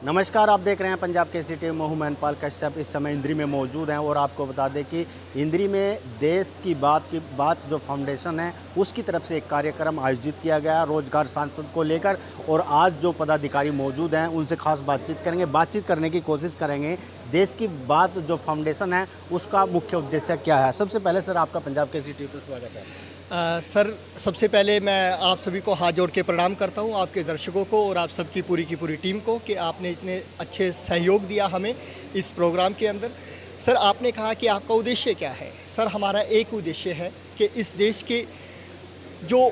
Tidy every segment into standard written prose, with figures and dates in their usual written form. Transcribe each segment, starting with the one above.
नमस्कार, आप देख रहे हैं पंजाब के सिटी में हूं मैनपाल कश्यप। इस समय इंद्री में मौजूद हैं और आपको बता दें कि इंद्री में देश की बात जो फाउंडेशन है उसकी तरफ से एक कार्यक्रम आयोजित किया गया रोजगार सांसद को लेकर। और आज जो पदाधिकारी मौजूद हैं उनसे खास बातचीत करने की कोशिश करेंगे। देश की बात जो फाउंडेशन है उसका मुख्य उद्देश्य क्या है। सबसे पहले सर, आपका पंजाब के सिटी पर स्वागत है। सर, सबसे पहले मैं आप सभी को हाथ जोड़ के प्रणाम करता हूं, आपके दर्शकों को और आप सबकी पूरी की पूरी टीम को कि आपने इतने अच्छे सहयोग दिया हमें इस प्रोग्राम के अंदर। सर, आपने कहा कि आपका उद्देश्य क्या है। सर, हमारा एक उद्देश्य है कि इस देश के जो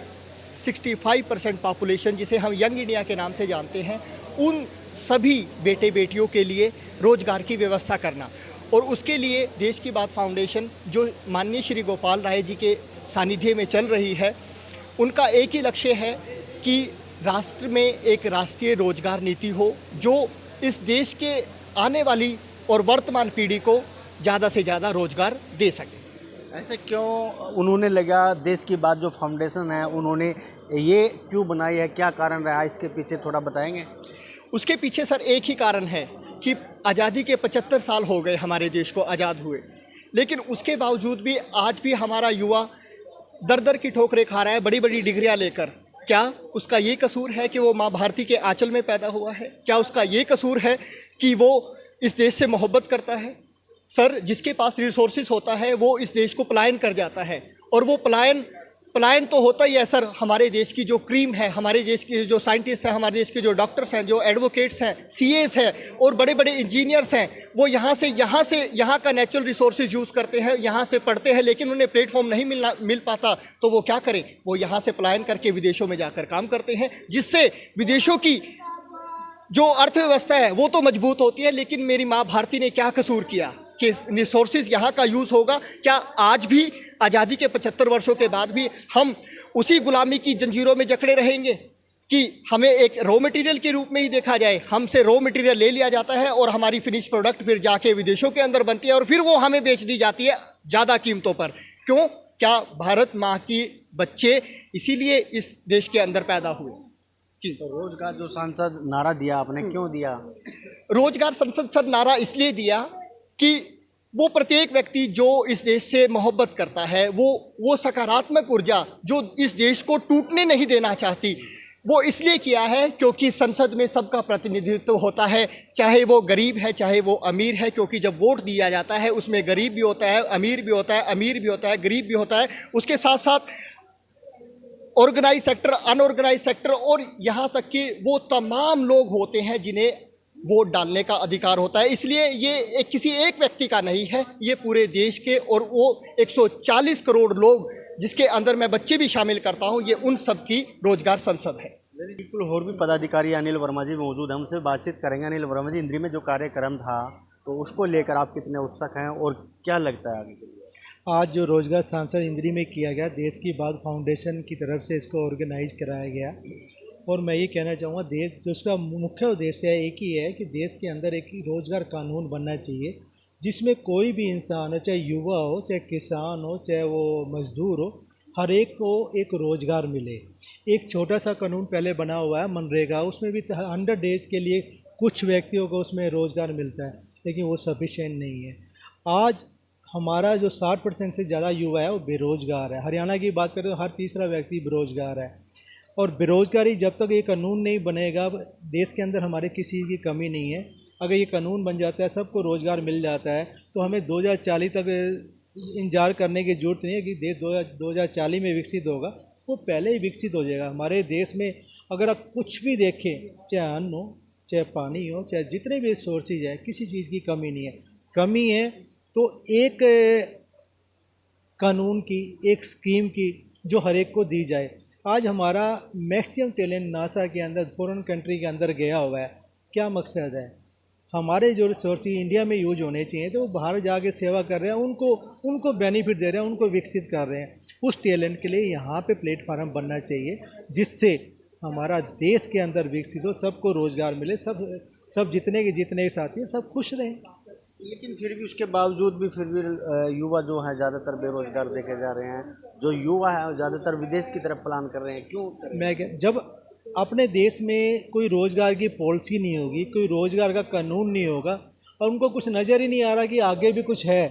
65% पॉपुलेशन जिसे हम यंग इंडिया के नाम से जानते हैं, उन सभी बेटे बेटियों के लिए रोजगार की व्यवस्था करना। और उसके लिए देश की बात फाउंडेशन जो माननीय श्री गोपाल राय जी के सानिध्य में चल रही है, उनका एक ही लक्ष्य है कि राष्ट्र में एक राष्ट्रीय रोजगार नीति हो जो इस देश के आने वाली और वर्तमान पीढ़ी को ज़्यादा से ज़्यादा रोजगार दे सके। ऐसे क्यों उन्होंने लगा देश की बात जो फाउंडेशन है उन्होंने ये क्यों बनाई है, क्या कारण रहा, इसके पीछे थोड़ा बताएंगे। उसके पीछे सर एक ही कारण है कि आज़ादी के 75 साल हो गए हमारे देश को आज़ाद हुए, लेकिन उसके बावजूद भी आज भी हमारा युवा दर दर की ठोकरें खा रहा है बड़ी बड़ी डिग्रियां लेकर। क्या उसका ये कसूर है कि वो माँ भारती के आंचल में पैदा हुआ है? क्या उसका ये कसूर है कि वो इस देश से मोहब्बत करता है? सर, जिसके पास रिसोर्सेज होता है वो इस देश को पलायन कर जाता है, और वो पलायन तो होता ही है सर। हमारे देश की जो क्रीम है, हमारे देश के जो साइंटिस्ट हैं, हमारे देश के जो डॉक्टर्स हैं, जो एडवोकेट्स हैं, सीएस हैं और बड़े बड़े इंजीनियर्स हैं, वो यहाँ का नेचुरल रिसोर्सेज यूज़ करते हैं, यहाँ से पढ़ते हैं, लेकिन उन्हें प्लेटफॉर्म नहीं मिल पाता। तो वो क्या करें? वो यहाँ से पलायन करके विदेशों में जाकर काम करते हैं, जिससे विदेशों की जो अर्थव्यवस्था है वो तो मजबूत होती है, लेकिन मेरी माँ भारती ने क्या कसूर किया कि रिसोर्सेज यहाँ का यूज़ होगा? क्या आज भी आज़ादी के 75 वर्षों के बाद भी हम उसी गुलामी की जंजीरों में जकड़े रहेंगे कि हमें एक रॉ मटेरियल के रूप में ही देखा जाए? हमसे रॉ मटेरियल ले लिया जाता है और हमारी फिनिश प्रोडक्ट फिर जाके विदेशों के अंदर बनती है और फिर वो हमें बेच दी जाती है ज़्यादा कीमतों पर। क्यों? क्या भारत माँ की बच्चे इसीलिए इस देश के अंदर पैदा हुए? जी। तो रोजगार जो सांसद नारा दिया आपने, क्यों दिया? रोजगार संसद सर नारा इसलिए दिया कि वो प्रत्येक व्यक्ति जो इस देश से मोहब्बत करता है, वो सकारात्मक ऊर्जा जो इस देश को टूटने नहीं देना चाहती, वो इसलिए किया है क्योंकि संसद में सबका प्रतिनिधित्व होता है, चाहे वो गरीब है चाहे वो अमीर है। क्योंकि जब वोट दिया जाता है उसमें गरीब भी होता है, अमीर भी होता है, अमीर भी होता है, गरीब भी होता है। उसके साथ साथ ऑर्गेनाइज सेक्टर, अनऑर्गेनाइज सेक्टर और यहाँ तक कि वो तमाम लोग होते हैं जिन्हें वोट डालने का अधिकार होता है। इसलिए ये किसी एक व्यक्ति का नहीं है, ये पूरे देश के, और वो 140 करोड़ लोग जिसके अंदर मैं बच्चे भी शामिल करता हूँ, ये उन सब की रोजगार संसद है। बिल्कुल। और भी पदाधिकारी अनिल वर्मा जी मौजूद हैं, हमसे बातचीत करेंगे। अनिल वर्मा जी, इंद्री में जो कार्यक्रम था तो उसको लेकर आप कितने उत्सुक हैं और क्या लगता है आगे के लिए? आज जो रोजगार सांसद इंद्री में किया गया, देश की बात फाउंडेशन की तरफ से इसको ऑर्गेनाइज कराया गया। और मैं ये कहना चाहूँगा, देश जो उसका मुख्य उद्देश्य है एक ही है कि देश के अंदर एक रोज़गार कानून बनना चाहिए जिसमें कोई भी इंसान हो, चाहे युवा हो, चाहे किसान हो, चाहे वो मजदूर हो, हर एक को एक रोज़गार मिले। एक छोटा सा कानून पहले बना हुआ है मनरेगा, उसमें भी 100 डेज़ के लिए कुछ व्यक्तियों को उसमें रोज़गार मिलता है, लेकिन वो सफिशेंट नहीं है। आज हमारा जो 60% से ज़्यादा युवा है वो बेरोज़गार है। हरियाणा की बात करें तो हर तीसरा व्यक्ति बेरोज़गार है। और बेरोज़गारी जब तक ये कानून नहीं बनेगा, देश के अंदर हमारे किसी की कमी नहीं है। अगर ये कानून बन जाता है, सबको रोज़गार मिल जाता है, तो हमें 2040 तक इंतजार करने की ज़रूरत नहीं है कि देश 2040 में विकसित होगा। वो पहले ही विकसित हो जाएगा। हमारे देश में अगर आप कुछ भी देखें, चाहे अन्न हो, चाहे पानी हो, चाहे जितने भी सोर्सेज है, किसी चीज़ की कमी नहीं है। कमी है तो एक कानून की, एक स्कीम की जो हर एक को दी जाए। आज हमारा मैक्सिमम टैलेंट नासा के अंदर, फॉरेन कंट्री के अंदर गया हुआ है। क्या मकसद है? हमारे जो रिसोर्सेज इंडिया में यूज होने चाहिए तो वो बाहर जाके सेवा कर रहे हैं, उनको बेनिफिट दे रहे हैं, उनको विकसित कर रहे हैं। उस टैलेंट के लिए यहाँ पे प्लेटफार्म बनना चाहिए जिससे हमारा देश के अंदर विकसित हो, सबको रोज़गार मिले, सब जितने के साथी हैं सब खुश रहें। लेकिन फिर भी उसके बावजूद भी युवा जो है ज़्यादातर बेरोजगार देखे जा रहे हैं। जो युवा है ज़्यादातर विदेश की तरफ प्लान कर रहे हैं, क्यों कर रहे हैं? जब अपने देश में कोई रोज़गार की पॉलिसी नहीं होगी, कोई रोज़गार का कानून नहीं होगा और उनको कुछ नज़र ही नहीं आ रहा कि आगे भी कुछ है,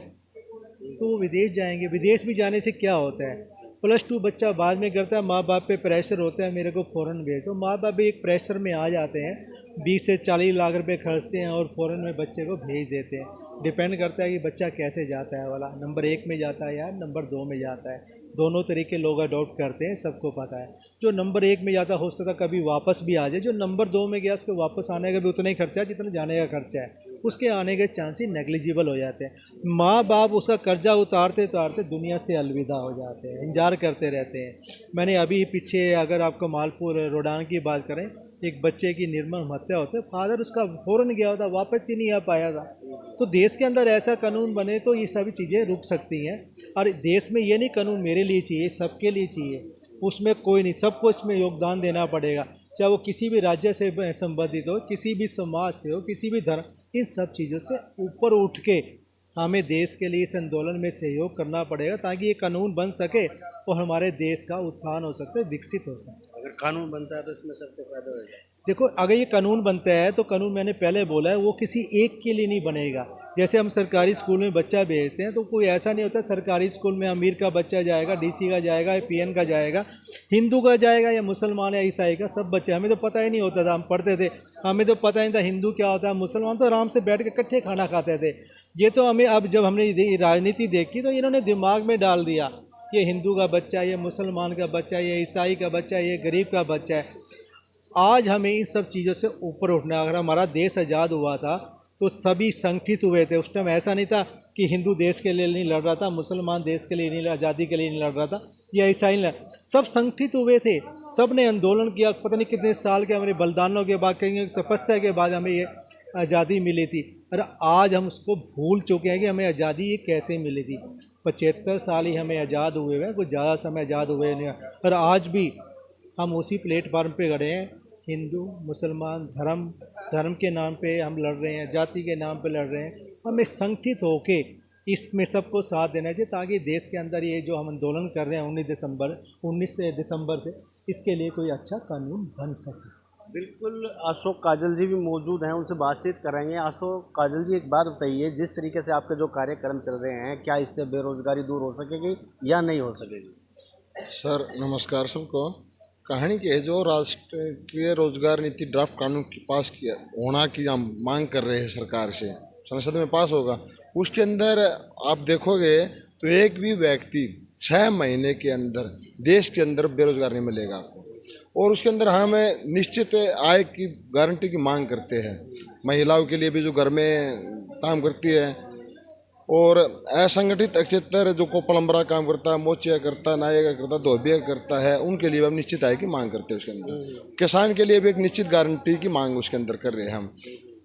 तो वो विदेश जाएंगे। विदेश भी जाने से क्या होता है, +2 बच्चा बाद में करता है, माँ बाप पे प्रेशर होता है मेरे को फ़ॉरेन भेज दो, माँ बाप भी एक प्रेशर में आ जाते हैं, 20 से 40 लाख रुपए खर्चते हैं और फ़ॉरेन में बच्चे को भेज देते हैं। डिपेंड करता है कि बच्चा कैसे जाता है, वाला नंबर 1 में जाता है या नंबर 2 में जाता है। दोनों तरीके लोग अडॉप्ट करते हैं, सबको पता है। जो नंबर 1 में जाता हो सकता कभी वापस भी आ जाए, जो नंबर 2 में गया उसको वापस आने का भी उतना ही खर्चा है जितना जाने का खर्चा है, उसके आने के चांसेस नेग्लिजिबल हो जाते हैं। माँ बाप उसका कर्जा उतारते उतारते दुनिया से अलविदा हो जाते हैं, इंतजार करते रहते हैं। मैंने अभी पीछे अगर आपको मालपुर रोडान की बात करें, एक बच्चे की निर्मम हत्या होती है, फादर उसका फ़ौरन गया होता, वापस ही नहीं आ पाया था। तो देश के अंदर ऐसा कानून बने तो ये सभी चीज़ें रुक सकती हैं। और देश में ये नहीं कानून मेरे लिए चाहिए, सबके लिए चाहिए, उसमें कोई नहीं, सबको इसमें योगदान देना पड़ेगा, चाहे वो किसी भी राज्य से संबंधित हो, किसी भी समाज से हो, किसी भी धर्म, इन सब चीज़ों से ऊपर उठ के हमें देश के लिए इस आंदोलन में सहयोग करना पड़ेगा ताकि ये कानून बन सके और हमारे देश का उत्थान हो सकता है, विकसित हो सकता है। अगर कानून बनता है तो इसमें सबको फायदा होगा। देखो, अगर ये कानून बनता है तो कानून मैंने पहले बोला है वो किसी एक के लिए नहीं बनेगा। जैसे हम सरकारी स्कूल में बच्चा भेजते हैं तो कोई ऐसा नहीं होता सरकारी स्कूल में अमीर का बच्चा जाएगा, डीसी का जाएगा या पीएन का जाएगा, हिंदू का जाएगा या मुसलमान या ईसाई का, सब बच्चे। हमें तो पता ही नहीं होता था, हम पढ़ते थे, हमें तो पता नहीं था हिंदू क्या होता है, मुसलमान तो आराम से बैठ के इकट्ठे खाना खाते थे। ये तो हमें अब जब हमने राजनीति देखी तो इन्होंने दिमाग में डाल दिया ये हिंदू का बच्चा, ये मुसलमान का बच्चा, ये ईसाई का बच्चा, ये गरीब का बच्चा है। आज हमें इन सब चीज़ों से ऊपर उठना है। अगर हमारा देश आज़ाद हुआ था तो सभी संगठित हुए थे। उस टाइम ऐसा नहीं था कि हिंदू देश के लिए नहीं लड़ रहा था, मुसलमान देश के लिए नहीं, आज़ादी के लिए नहीं लड़ रहा था, या ईसाई नहीं, सब संगठित हुए थे, सब ने आंदोलन किया। पता नहीं कितने साल के हमारे बलिदानों के बाद, कहीं तपस्या के बाद हमें ये आज़ादी मिली थी। और आज हम उसको भूल चुके हैं कि हमें आज़ादी ये कैसे मिली थी। 75 साल ही हमें आज़ाद हुए हैं, कुछ ज़्यादा समय आज़ाद हुए नहीं। और आज भी हम उसी प्लेटफार्म पे खड़े हैं, हिंदू मुसलमान धर्म के नाम पे हम लड़ रहे हैं, जाति के नाम पे लड़ रहे हैं। हमें संगठित होके इसमें सबको साथ देना चाहिए ताकि देश के अंदर ये जो हम आंदोलन कर रहे हैं 19 दिसंबर से, इसके लिए कोई अच्छा कानून बन सके। बिल्कुल, अशोक काजल जी भी मौजूद हैं, उनसे बातचीत करेंगे। अशोक काजल जी, एक बात बताइए, जिस तरीके से आपके जो कार्यक्रम चल रहे हैं, क्या इससे बेरोजगारी दूर हो सकेगी या नहीं हो सकेगी? सर नमस्कार सबको। कहानी की है, जो राष्ट्रीय रोजगार नीति ड्राफ्ट कानून की पास किया होना की हम मांग कर रहे हैं सरकार से, संसद में पास होगा, उसके अंदर आप देखोगे तो एक भी व्यक्ति 6 महीने के अंदर देश के अंदर बेरोजगार नहीं मिलेगा आपको। और उसके अंदर हम निश्चित आय की गारंटी की मांग करते हैं, महिलाओं के लिए भी जो घर में काम करती है, और असंगठित क्षेत्र जो को प्लम्बरा काम करता है, मोचिया करता है, नायका करता है, धोबिया करता है, उनके लिए भी हम निश्चित आय की मांग करते हैं। उसके अंदर किसान के लिए भी एक निश्चित गारंटी की मांग उसके अंदर कर रहे हैं हम।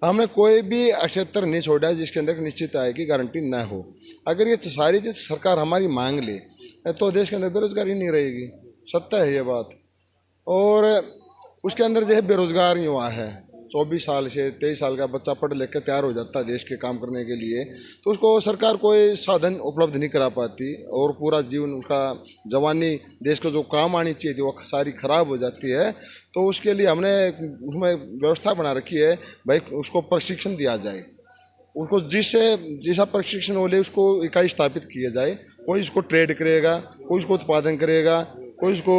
हमने कोई भी क्षेत्र नहीं छोड़ा है जिसके अंदर निश्चित आय की गारंटी न हो। अगर ये सारी चीज़ सरकार हमारी मांग ले तो देश के अंदर बेरोजगारी नहीं रहेगी, सत्य है ये बात। और उसके अंदर जो है बेरोजगार युवा है, 24 साल से 23 साल का बच्चा पढ़ लिख के तैयार हो जाता है देश के काम करने के लिए, तो उसको सरकार कोई साधन उपलब्ध नहीं करा पाती और पूरा जीवन उसका जवानी देश को जो काम आनी चाहिए थी वो सारी खराब हो जाती है। तो उसके लिए हमने उसमें व्यवस्था बना रखी है, भाई उसको प्रशिक्षण दिया जाए, उसको जैसा प्रशिक्षण हो ले उसको इकाई स्थापित किया जाए। कोई इसको ट्रेड करेगा, कोई इसको उत्पादन करेगा, कोई इसको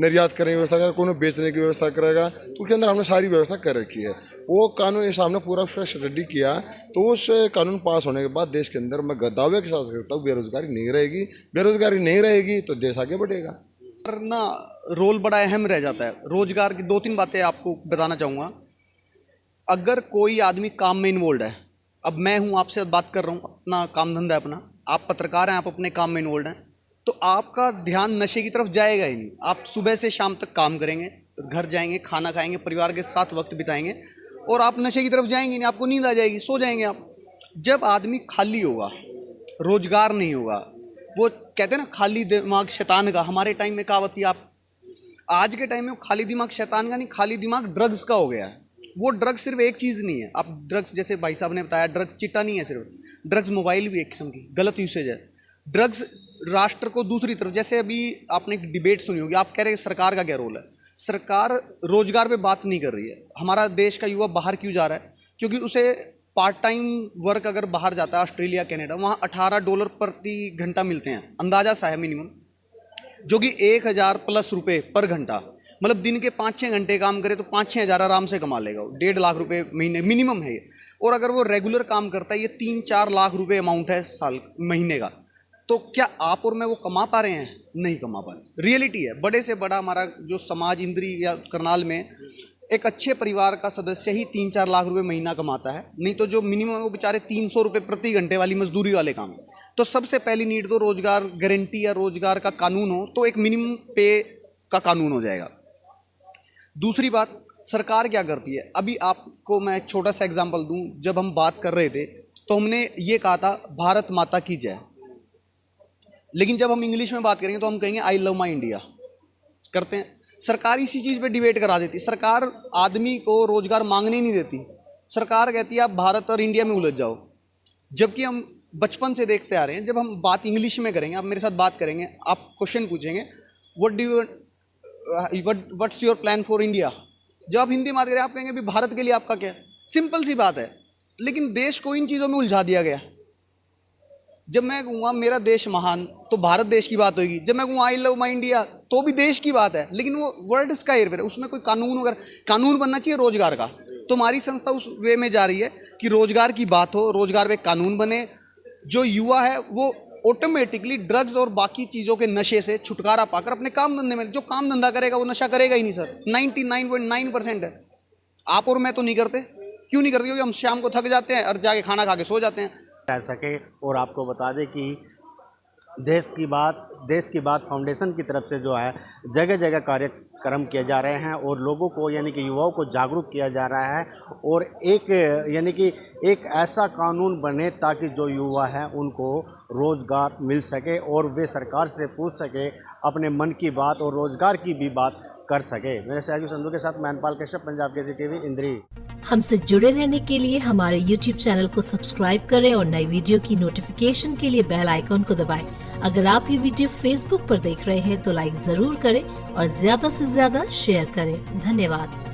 निर्यात करने की व्यवस्था करेगा, कोई बेचने की व्यवस्था करेगा। तो उसके अंदर हमने सारी व्यवस्था कर रखी है। वो कानून इस हमने पूरा उसका स्टडी किया, तो उस कानून पास होने के बाद देश के अंदर मैं दावे के साथ करता हूँ बेरोजगारी नहीं रहेगी। बेरोजगारी नहीं रहेगी तो देश आगे बढ़ेगा। ना रोल बड़ा अहम रह जाता है। रोजगार की 2-3 बातें आपको बताना चाहूँगा। अगर कोई आदमी काम में इन्वॉल्व है, अब मैं हूँ आपसे बात कर रहा हूँ, अपना काम धंधा है अपना, आप पत्रकार हैं, आप अपने काम में इन्वॉल्व हैं, तो आपका ध्यान नशे की तरफ जाएगा ही नहीं। आप सुबह से शाम तक काम करेंगे, घर जाएंगे, खाना खाएंगे, परिवार के साथ वक्त बिताएंगे, और आप नशे की तरफ जाएंगे नहीं, आपको नींद आ जाएगी, सो जाएंगे आप। जब आदमी खाली होगा, रोजगार नहीं होगा, वो कहते हैं ना खाली दिमाग शैतान का, हमारे टाइम में कहावत थी। आप आज के टाइम में खाली दिमाग शैतान का नहीं, खाली दिमाग ड्रग्स का हो गया है। वो ड्रग्स सिर्फ एक चीज़ नहीं है। आप ड्रग्स, जैसे भाई साहब ने बताया, ड्रग्स चिट्टा नहीं है सिर्फ, ड्रग्स मोबाइल भी एक किस्म की गलत यूसेज है। ड्रग्स राष्ट्र को दूसरी तरफ, जैसे अभी आपने एक डिबेट सुनी होगी, आप कह रहे हैं सरकार का क्या रोल है। सरकार रोजगार पे बात नहीं कर रही है। हमारा देश का युवा बाहर क्यों जा रहा है? क्योंकि उसे पार्ट टाइम वर्क अगर बाहर जाता है, ऑस्ट्रेलिया, कनाडा, वहाँ $18 प्रति घंटा मिलते हैं, अंदाजा सा है मिनिमम, जो कि 1000 प्लस रुपये पर घंटा, मतलब दिन के 5-6 घंटे काम करे तो 5-6 हज़ार आराम से कमा लेगा। 1.5 लाख रुपए महीने मिनिमम है ये। और अगर वो रेगुलर काम करता है, ये 3-4 लाख रुपए अमाउंट है साल महीने का। तो क्या आप और मैं वो कमा पा रहे हैं? नहीं कमा पा रहे। रियलिटी है। बड़े से बड़ा हमारा जो समाज इंद्री या करनाल में एक अच्छे परिवार का सदस्य ही 3-4 लाख रुपए महीना कमाता है, नहीं तो जो मिनिमम है वो बेचारे 300 रुपये प्रति घंटे वाली मजदूरी वाले काम। तो सबसे पहली नीड तो रोजगार गारंटी या रोजगार का कानून हो, तो एक मिनिमम पे का कानून हो जाएगा। दूसरी बात, सरकार क्या करती है? अभी आपको मैं एक छोटा सा एग्जांपल दूं। जब हम बात कर रहे थे तो हमने ये कहा था भारत माता की जय, लेकिन जब हम इंग्लिश में बात करेंगे तो हम कहेंगे आई लव माई इंडिया करते हैं। सरकार इसी चीज़ पे डिबेट करा देती। सरकार आदमी को रोजगार मांगने नहीं देती। सरकार कहती है आप भारत और इंडिया में उलझ जाओ, जबकि हम बचपन से देखते आ रहे हैं, जब हम बात इंग्लिश में करेंगे, आप मेरे साथ बात करेंगे, आप क्वेश्चन पूछेंगे what's your plan for India, जब आप हिंदी में बात करें आप कहेंगे भी भारत के लिए आपका क्या? सिंपल सी बात है। लेकिन देश को इन चीज़ों में उलझा दिया गया। जब मैं कहूँगा मेरा देश महान तो भारत देश की बात होगी, जब मैं कहूँगा आई लव माई इंडिया तो भी देश की बात है, लेकिन वो वर्ड इसका एयर है, उसमें कोई कानून वगैरह, कानून बनना चाहिए रोजगार का। तो हमारी संस्था उस वे में जा रही है कि रोजगार की बात हो, रोजगार पे कानून बने, जो युवा है वो ऑटोमेटिकली ड्रग्स और बाकी चीज़ों के नशे से छुटकारा पाकर अपने काम धंधे में, जो काम धंधा करेगा वो नशा करेगा ही नहीं सर। 99.9% है। आप और मैं तो नहीं करते। क्यों नहीं करते? क्योंकि हम शाम को थक जाते हैं और जाके खाना खा के सो जाते हैं। रह सके। और आपको बता दें कि देश की बात फाउंडेशन की तरफ से जो है जगह जगह कार्यक्रम किए जा रहे हैं और लोगों को यानी कि युवाओं को जागरूक किया जा रहा है, और एक ऐसा कानून बने ताकि जो युवा हैं उनको रोज़गार मिल सके और वे सरकार से पूछ सके अपने मन की बात और रोज़गार की भी बात कर सके। मेरे सहयोगी संधू के साथ मैनपाल कश्यप, पंजाब केसरी टीवी, इंद्री। हमसे जुड़े रहने के लिए हमारे YouTube चैनल को सब्सक्राइब करें और नई वीडियो की नोटिफिकेशन के लिए बेल आइकॉन को दबाएं। अगर आप ये वीडियो Facebook पर देख रहे हैं तो लाइक जरूर करें और ज्यादा से ज्यादा शेयर करें। धन्यवाद।